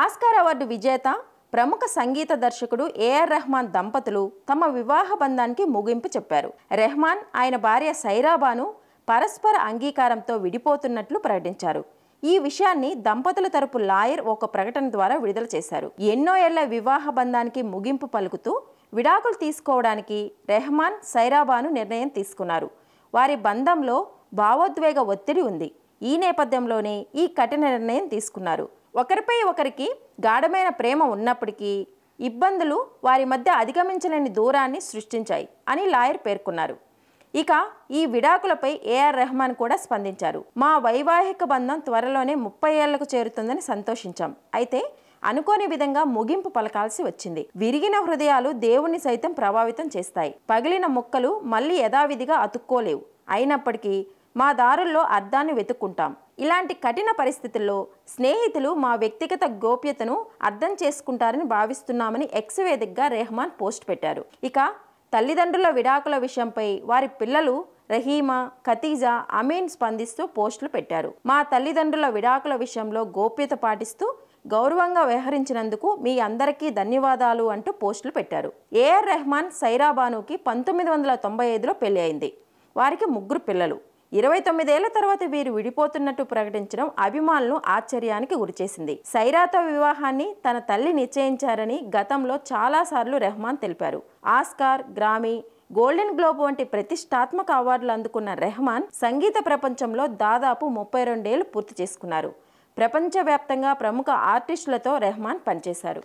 Oscar award విజేత ప్రముఖ సంగీత దర్శకుడు ఏఆర్ రెహమాన్ దంపతులు తమ వివాహ బంధానికి ముగింపు చెప్పారు. రెహమాన్, ఆయన భార్య సైరా బాను పరస్పర అంగీకారంతో విడిపోతున్నట్లు ప్రకటించారు. ఈ విషయాన్ని దంపతుల తరపు లాయర్ ఒక ప్రకటన ద్వారా విడుదల చేశారు. ఎన్నో ఏళ్ల వివాహ బంధానికి ముగింపు పలుకుతూ విడాకులు తీసుకోవడానికి రెహమాన్, సైరా బాను నిర్ణయం తీసుకున్నారు. వారి బంధంలో భావోద్వేగ ఒత్తిడి ఉంది. ఈ నేపథ్యంలోనే ఈ కఠిన నిర్ణయం తీసుకున్నారు. ఒకరిపై ఒకరికి గాఢమైన ప్రేమ ఉన్నప్పటికీ ఇబ్బందులు వారి మధ్య అధిగమించలేని దూరాన్ని సృష్టించాయి అని లాయర్ పేర్కొన్నారు. ఇక ఈ విడాకులపై ఏఆర్ రెహమాన్ కూడా స్పందించారు. మా వైవాహిక బంధం త్వరలోనే 30 ఏళ్లకు చేరుతుందని సంతోషించాం. అయితే అనుకోని విధంగా ముగింపు పలకాల్సి వచ్చింది. విరిగిన హృదయాలు దేవుణ్ణి సైతం ప్రభావితం చేస్తాయి. పగిలిన ముక్కలు మళ్ళీ యథావిధిగా అతుక్కోలేవు. అయినప్పటికీ మా దారుల్లో అర్థాన్ని వెతుక్కుంటాం. ఇలాంటి కఠిన పరిస్థితుల్లో స్నేహితులు మా వ్యక్తిగత గోప్యతను అర్థం చేసుకుంటారని భావిస్తున్నామని ఎక్స్ వేదికగా రెహమాన్ పోస్ట్ పెట్టారు. ఇక తల్లిదండ్రుల విడాకుల విషయంపై వారి పిల్లలు రహీమా, ఖతీజా, అమీన్ స్పందిస్తూ పోస్టులు పెట్టారు. మా తల్లిదండ్రుల విడాకుల విషయంలో గోప్యత పాటిస్తూ గౌరవంగా వ్యవహరించినందుకు మీ అందరికీ ధన్యవాదాలు అంటూ పోస్టులు పెట్టారు. ఏఆర్ రెహమాన్, సైరా బానుకి 1995లో పెళ్లి అయింది. వారికి 3 పిల్లలు. 29 ఏళ్ల తర్వాత వీరు విడిపోతున్నట్టు ప్రకటించడం అభిమానులను ఆశ్చర్యానికి గురిచేసింది. సైరాతో వివాహాన్ని తన తల్లి నిశ్చయించారని గతంలో చాలాసార్లు రెహమాన్ తెలిపారు. ఆస్కార్, గ్రామీ, గోల్డెన్ గ్లోబ్ వంటి ప్రతిష్టాత్మక అవార్డులు అందుకున్న రెహమాన్ సంగీత ప్రపంచంలో దాదాపు 32 ఏళ్లు పూర్తి చేసుకున్నారు. ప్రపంచవ్యాప్తంగా ప్రముఖ ఆర్టిస్టులతో రెహమాన్ పనిచేశారు.